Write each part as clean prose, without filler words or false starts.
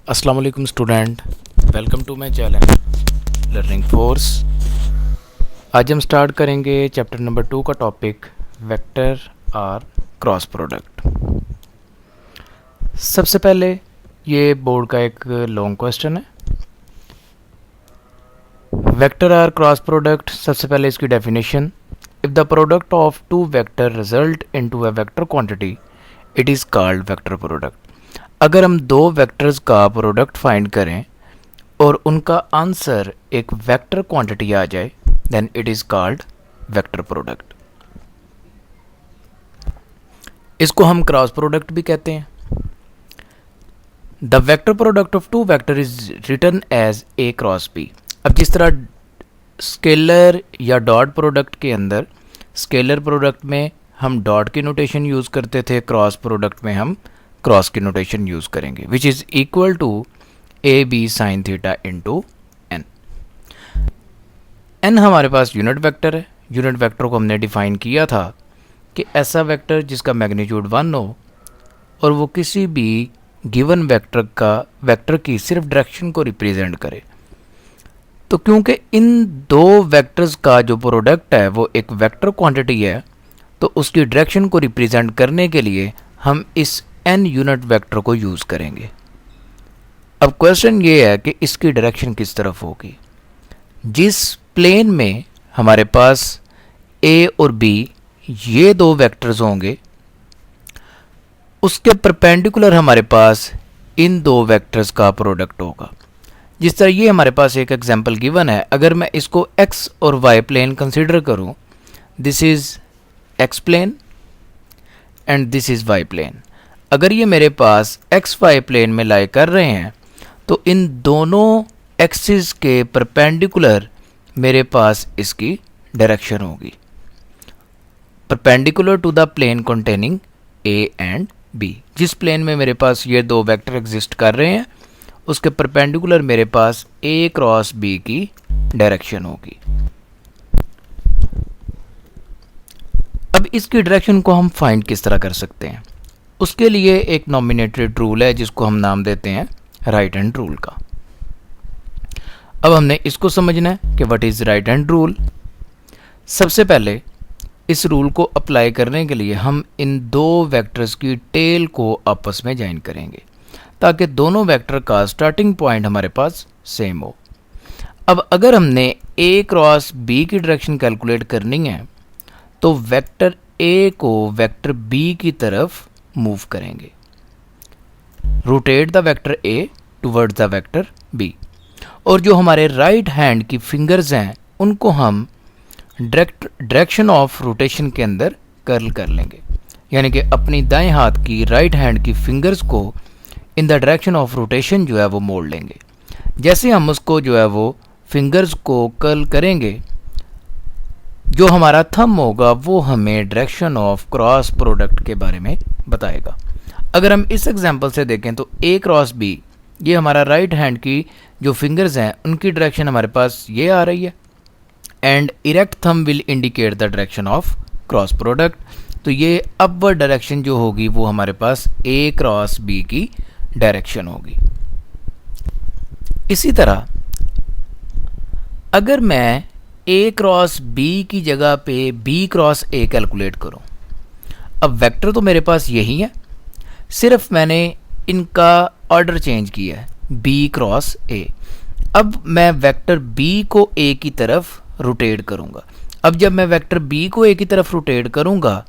अस्सलाम वालेकुम student, welcome to my channel learning force. आज हम स्टार्ट करेंगे चैप्टर नंबर 2 का टॉपिक वेक्टर और क्रॉस प्रोडक्ट। सबसे पहले ये बोर्ड का एक लॉन्ग क्वेश्चन है। वेक्टर और क्रॉस प्रोडक्ट, सबसे पहले इसकी definition. If the product of two vector result into a vector quantity it is called vector product. अगर हम दो वेक्टर्स का प्रोडक्ट फाइंड करें और उनका आंसर एक वेक्टर क्वांटिटी आ जाए then it is called vector product. इसको हम क्रॉस प्रोडक्ट भी कहते हैं। The vector product of two vector is written as A cross B. अब जिस तरह स्केलर या डॉट प्रोडक्ट के अंदर स्केलर प्रोडक्ट में हम डॉट की नोटेशन यूज़ करते थे, क्रॉस प्रोडक्ट में हम क्रॉस की नोटेशन यूज़ करेंगे, which is equal to A B sine theta into N. N हमारे पास यूनिट वेक्टर है। यूनिट वेक्टर को हमने डिफाइन किया था कि ऐसा वेक्टर जिसका मैग्नीट्यूड 1 हो और वो किसी भी गिवन वेक्टर की सिर्फ डायरेक्शन को रिप्रेजेंट करे। तो क्योंकि इन दो वेक्टर्स का जो प्रोडक्ट है वो एक वेक्टर क्वांटिटी है, तो उसकी डायरेक्शन को रिप्रेजेंट करने के लिए हम इस एन यूनिट वेक्टर को यूज़ करेंगे। अब क्वेश्चन ये है कि इसकी डायरेक्शन किस तरफ होगी। जिस प्लेन में हमारे पास ए और बी ये दो वेक्टर्स होंगे उसके परपेंडिकुलर हमारे पास इन दो वेक्टर्स का प्रोडक्ट होगा। जिस तरह ये हमारे पास एक एग्जांपल गिवन है, अगर मैं इसको एक्स और वाई प्लेन कंसीडर करूं, this is X plane and this is Y plane. अगर ये मेरे पास एक्स वाई प्लेन में लाई कर रहे हैं तो इन दोनों एक्सिस के परपेंडिकुलर मेरे पास इसकी डायरेक्शन होगी, perpendicular to the plane containing A and B. जिस प्लेन में मेरे पास ये दो वेक्टर एग्जिस्ट कर रहे हैं उसके परपेंडिकुलर मेरे पास ए क्रॉस बी की डायरेक्शन होगी। अब इसकी डायरेक्शन को हम फाइंड किस तरह कर सकते हैं, उसके लिए एक नॉमिनेटेड रूल है जिसको हम नाम देते हैं राइट हैंड रूल का। अब हमने इसको समझना है कि what is right hand rule. सबसे पहले इस रूल को अप्लाई करने के लिए हम इन दो वेक्टर्स की टेल को आपस में ज्वाइन करेंगे ताकि दोनों वेक्टर का स्टार्टिंग पॉइंट हमारे पास सेम हो। अब अगर हमने ए क्रॉस बी की डायरेक्शन कैलकुलेट करनी है तो वेक्टर ए को वेक्टर बी की तरफ मूव करेंगे, rotate the vector A towards the vector B. और जो हमारे राइट हैंड की फिंगर्स हैं उनको हम डायरेक्शन ऑफ रोटेशन के अंदर कर्ल कर लेंगे, यानी कि अपनी दाएं हाथ की राइट हैंड की फिंगर्स को in the direction of rotation जो है वो मोड़ लेंगे। जैसे हम उसको जो है वो फिंगर्स को कर्ल करेंगे, जो हमारा थंब होगा वो हमें डायरेक्शन ऑफ क्रॉस प्रोडक्ट के बारे में बताएगा। अगर हम इस एग्जांपल से देखें तो ए क्रॉस बी, ये हमारा राइट हैंड की जो फिंगर्स हैं उनकी डायरेक्शन हमारे पास ये आ रही है and erect thumb will indicate the direction of cross product. तो ये अपवर्ड डायरेक्शन जो होगी वो हमारे पास ए क्रॉस बी की डायरेक्शन होगी। इसी तरह अगर मैं ए क्रॉस बी की जगह पे बी क्रॉस ए कैलकुलेट करूं, अब वेक्टर तो मेरे पास यही है, सिर्फ मैंने इनका ऑर्डर चेंज किया है, बी क्रॉस ए। अब मैं वेक्टर बी को ए की तरफ रोटेट करूंगा। अब जब मैं वेक्टर बी को ए की तरफ रोटेट करूंगा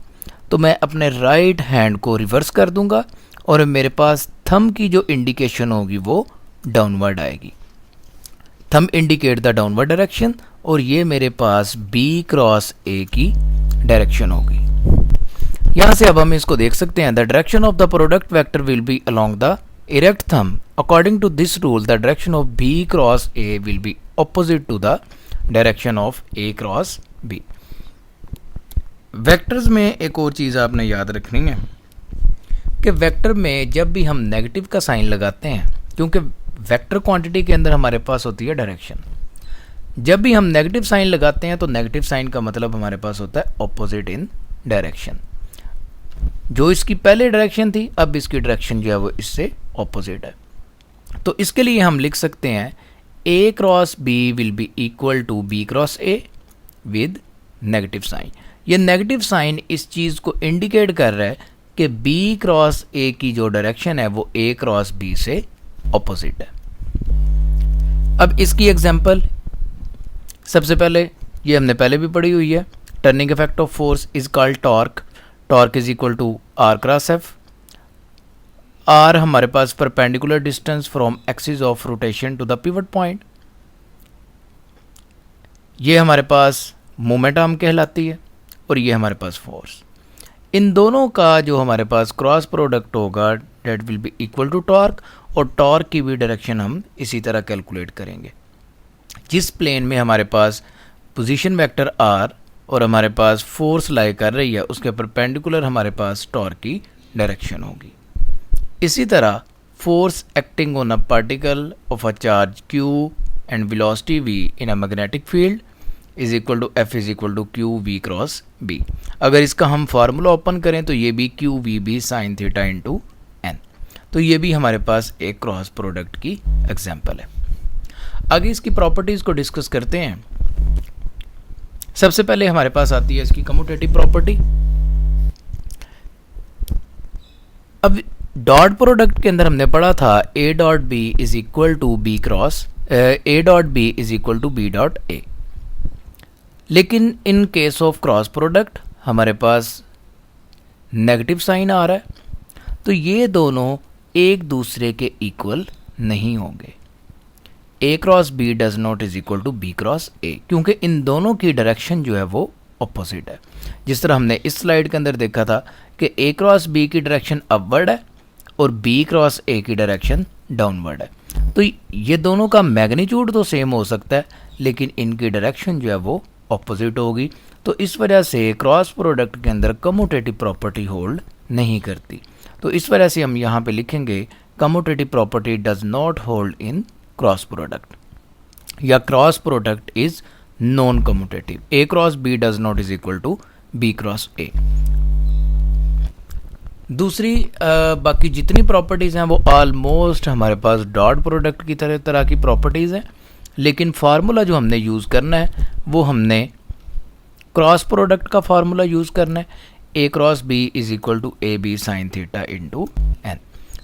तो मैं अपने राइट हैंड को रिवर्स कर दूंगा और मेरे पास थंब की जो इंडिकेशन होगी वो डाउनवर्ड आएगी। Thumb indicate the downward direction और ये मेरे पास बी क्रॉस ए की डायरेक्शन होगी। यहाँ से अब हम इसको देख सकते हैं, the direction of the product vector will be along the erect thumb. According to this rule the direction of B cross A will be opposite to the direction of A cross B. Vectors में एक और चीज़ आपने याद रखनी है कि vector में जब भी हम नेगेटिव का साइन लगाते हैं, क्योंकि वेक्टर क्वांटिटी के अंदर हमारे पास होती है डायरेक्शन, जब भी हम नेगेटिव साइन लगाते हैं तो नेगेटिव साइन का मतलब हमारे पास होता है ऑपोजिट इन डायरेक्शन। जो इसकी पहले डायरेक्शन थी अब इसकी डायरेक्शन जो है वो इससे ऑपोजिट है। तो इसके लिए हम लिख सकते हैं A cross B will be equal to B cross A with negative sign. ये नेगेटिव साइन इस चीज़ को इंडिकेट कर रहा है कि बी क्रॉस ए की जो डायरेक्शन है वो ए क्रॉस बी से ऑपोजिट है। अब इसकी एग्जांपल, सबसे पहले ये हमने पहले भी पढ़ी हुई है, turning effect of force is called torque. Torque is equal to r cross F. R हमारे पास perpendicular distance from axis of rotation to the pivot point. ये हमारे पास मोमेंट आर्म कहलाती है और ये हमारे पास फोर्स। इन दोनों का जो हमारे पास क्रॉस प्रोडक्ट होगा that will be equal to torque, और टॉर्क की भी डायरेक्शन हम इसी तरह कैलकुलेट करेंगे। जिस प्लेन में हमारे पास पोजीशन वेक्टर आर और हमारे पास फोर्स लाई कर रही है उसके परपेंडिकुलर हमारे पास टॉर्क की डायरेक्शन होगी। इसी तरह force acting on a particle of a charge q and velocity v in a magnetic field is equal to F is equal to Q V cross B. अगर इसका हम फार्मूला ओपन करें तो ये भी Q V B sine theta into N. तो ये भी हमारे पास एक क्रॉस प्रोडक्ट की एग्जाम्पल है। आगे इसकी प्रॉपर्टीज़ को डिस्कस करते हैं। सबसे पहले हमारे पास आती है इसकी कम्यूटेटिव प्रॉपर्टी। अब डॉट प्रोडक्ट के अंदर हमने पढ़ा था A dot B is equal to B cross A dot B is equal to B dot A. लेकिन in case of cross product हमारे पास नेगेटिव साइन आ रहा है, तो ये दोनों एक दूसरे के इक्वल नहीं होंगे। A cross B does not is equal to B cross A, क्योंकि इन दोनों की डायरेक्शन जो है वो ऑपोजिट है। जिस तरह हमने इस स्लाइड के अंदर देखा था कि ए क्रॉस बी की डायरेक्शन अपवर्ड है और बी क्रॉस ए की डायरेक्शन डाउनवर्ड है। तो ये दोनों का मैग्नीट्यूड तो सेम हो सकता है लेकिन इनकी डायरेक्शन जो है वो ऑपोजिट होगी। तो इस वजह से क्रॉस प्रोडक्ट के अंदर कम्यूटेटिव प्रॉपर्टी होल्ड नहीं करती। तो इस वजह से हम यहाँ पे लिखेंगे commutative property does not hold in cross product, या cross product is non commutative. A cross B does not is equal to B cross A. दूसरी बाकी जितनी प्रॉपर्टीज़ हैं वो ऑलमोस्ट हमारे पास डॉट प्रोडक्ट की तरह की प्रॉपर्टीज़ हैं, लेकिन फार्मूला जो हमने यूज़ करना है वो हमने क्रॉस प्रोडक्ट का फार्मूला यूज़ करना है। A cross B is equal to A B sine theta into n.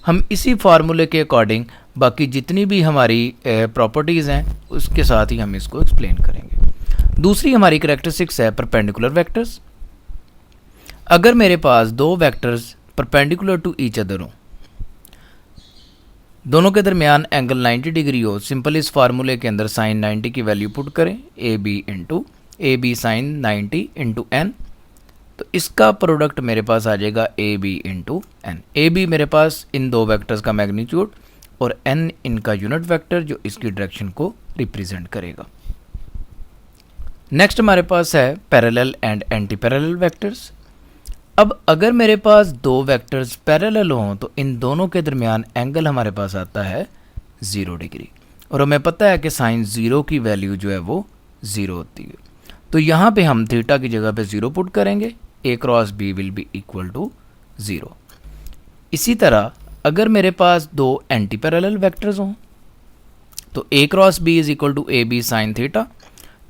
हम इसी फार्मूले के अकॉर्डिंग बाकी जितनी भी हमारी प्रॉपर्टीज़ हैं उसके साथ ही हम इसको एक्सप्लेन करेंगे। दूसरी हमारी करैक्टरिस्टिक्स है परपेंडिकुलर वेक्टर्स। अगर मेरे पास दो vectors perpendicular to each other हो, दोनों के दरमियान एंगल 90 डिग्री हो, सिंपल इस फार्मूले के अंदर साइन 90 की वैल्यू पुट करें A B sine 90 into N. तो इसका प्रोडक्ट मेरे पास आ जाएगा A B into N. A B मेरे पास इन दो वेक्टर्स का मैग्नीट्यूड और एन इनका यूनिट वेक्टर जो इसकी डायरेक्शन को रिप्रेजेंट करेगा। नेक्स्ट हमारे पास है parallel and anti parallel vectors. अब अगर मेरे पास दो वेक्टर्स पैरेलल हों तो इन दोनों के दरमियान एंगल हमारे पास आता है 0 डिग्री, और हमें पता है कि साइन 0 की वैल्यू जो है वो 0 होती है। तो यहाँ पे हम थीटा की जगह पे 0 पुट करेंगे, A cross B will be equal to 0। इसी तरह अगर मेरे पास दो एंटी पैरेलल वेक्टर्स हों तो A cross B is equal to A B sine theta.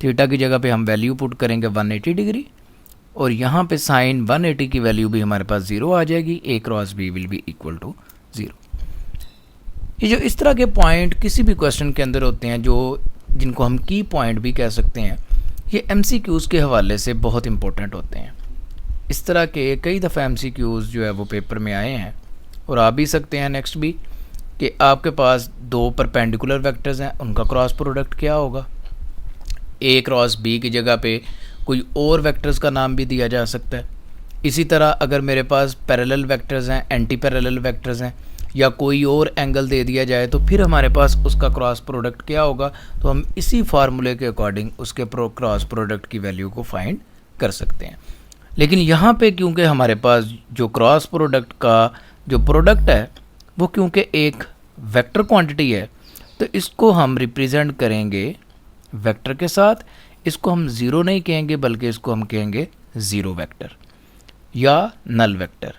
Theta की जगह पे हम वैल्यू पुट करेंगे 180 डिग्री, और यहाँ पे साइन 180 की वैल्यू भी हमारे पास 0 आ जाएगी। A cross B will be equal to 0। ये जो इस तरह के पॉइंट किसी भी क्वेश्चन के अंदर होते हैं, जो जिनको हम की पॉइंट भी कह सकते हैं, ये MCQs के हवाले से बहुत इंपॉर्टेंट होते हैं। इस तरह के कई दफ़ा MCQs जो है वो पेपर में आए हैं और आ भी सकते हैं नेक्स्ट भी, कि आपके पास दो परपेंडिकुलर वेक्टर्स हैं, उनका क्रॉस प्रोडक्ट क्या होगा। ए क्रॉस बी की जगह पे कोई और वेक्टर्स का नाम भी दिया जा सकता है। इसी तरह अगर मेरे पास पैरेलल वेक्टर्स हैं, एंटी पैरेलल वेक्टर्स हैं, या कोई और एंगल दे दिया जाए तो फिर हमारे पास उसका क्रॉस प्रोडक्ट क्या होगा। तो हम इसी फार्मूले के अकॉर्डिंग उसके क्रॉस प्रोडक्ट की वैल्यू को फाइंड कर सकते हैं। लेकिन यहाँ पे क्योंकि हमारे पास जो क्रॉस प्रोडक्ट का जो प्रोडक्ट है वो क्योंकि एक वेक्टर क्वांटिटी है, तो इसको हम रिप्रेजेंट करेंगे वेक्टर के साथ। इसको हम 0 नहीं कहेंगे बल्कि इसको हम कहेंगे 0 वेक्टर या नल वेक्टर।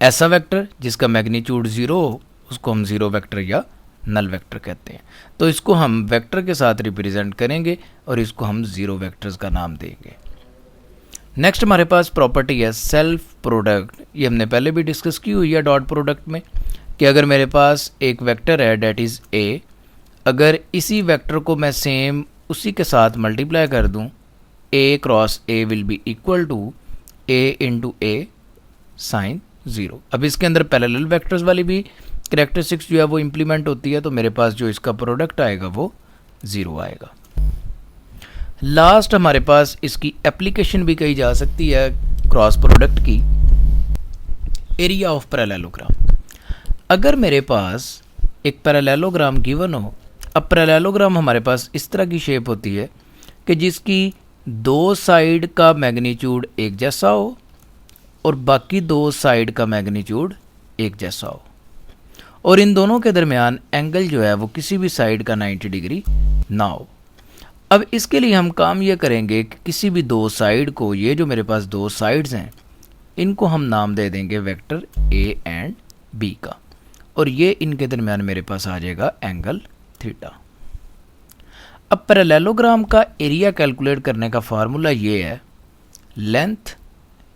ऐसा वेक्टर जिसका मैग्नीट्यूड 0 हो उसको हम 0 वेक्टर या नल वेक्टर कहते हैं। तो इसको हम वेक्टर के साथ रिप्रेजेंट करेंगे और इसको हम जीरो वेक्टर्स का नाम देंगे। नेक्स्ट हमारे पास प्रॉपर्टी है सेल्फ प्रोडक्ट। ये हमने पहले भी डिस्कस की हुई है डॉट प्रोडक्ट में कि अगर मेरे पास एक वेक्टर है डेट इज़ ए, अगर इसी वेक्टर को मैं सेम उसी के साथ मल्टीप्लाई कर दूं, A cross A will be equal to A into A sine zero. अब इसके अंदर पैरेलल वेक्टर्स वाली भी कैरेक्टरिस्टिक्स जो है वो इम्प्लीमेंट होती है, तो मेरे पास जो इसका प्रोडक्ट आएगा वो ज़ीरो आएगा। लास्ट हमारे पास इसकी एप्लीकेशन भी कही जा सकती है क्रॉस प्रोडक्ट की, एरिया ऑफ पैरेललोग्राम। अगर मेरे पास एक पैरेललोग्राम गिवन हो, अब पैरेललोग्राम हमारे पास इस तरह की शेप होती है कि जिसकी दो साइड का मैग्नीट्यूड एक जैसा हो और बाकी दो साइड का मैग्नीट्यूड एक जैसा हो, और इन दोनों के दरमियान एंगल जो है वो किसी भी साइड का 90 डिग्री ना हो। अब इसके लिए हम काम ये करेंगे कि किसी भी दो साइड को, ये जो मेरे पास दो साइड्स हैं, इनको हम नाम दे देंगे वेक्टर ए एंड बी का, और ये इनके दरमियान मेरे पास आ जाएगा एंगल थीटा। अब पैरेललोग्राम का एरिया कैलकुलेट करने का फार्मूला ये है लेंथ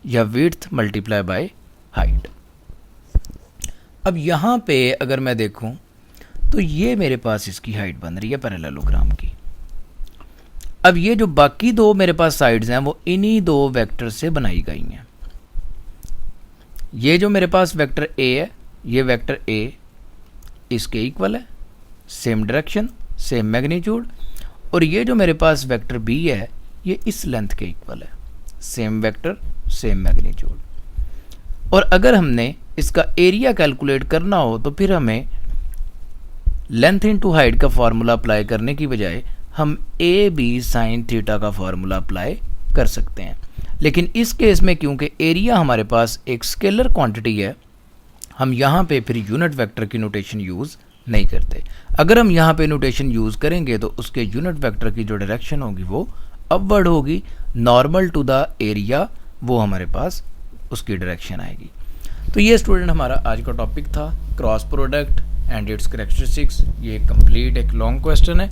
या विड्थ मल्टीप्लाई बाय हाइट। अब यहाँ पे अगर मैं देखूँ तो ये मेरे पास इसकी हाइट बन रही है पैरेललोग्राम की। अब ये जो बाकी दो मेरे पास साइड्स हैं वो इन्हीं दो वेक्टर से बनाई गई हैं। ये जो मेरे पास वेक्टर ए है, ये वेक्टर ए इसके इक्वल है, सेम डायरेक्शन सेम मैग्नीट्यूड, और ये जो मेरे पास वेक्टर बी है ये इस लेंथ के इक्वल है, सेम वेक्टर सेम मैग्नीट्यूड। और अगर हमने इसका एरिया कैलकुलेट करना हो तो फिर हमें लेंथ इनटू हाइट का फार्मूला अप्लाई करने की बजाय हम ए बी साइन थीटा का फार्मूला अप्लाई कर सकते हैं। लेकिन इस केस में क्योंकि एरिया हमारे पास एक स्केलर क्वांटिटी है, हम यहाँ पे फिर यूनिट वेक्टर की नोटेशन यूज़ नहीं करते। अगर हम यहाँ पे नोटेशन यूज़ करेंगे तो उसके यूनिट वेक्टर की जो डायरेक्शन होगी वो अपवर्ड होगी, नॉर्मल टू द एरिया वो हमारे पास उसकी डायरेक्शन आएगी। तो ये स्टूडेंट हमारा आज का टॉपिक था cross product and it's characteristics. ये कंप्लीट एक लॉन्ग क्वेश्चन है।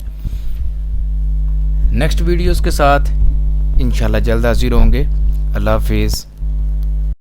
नेक्स्ट वीडियोस के साथ इंशाल्लाह जल्द हाजिर होंगे। अल्लाह हाफिज़।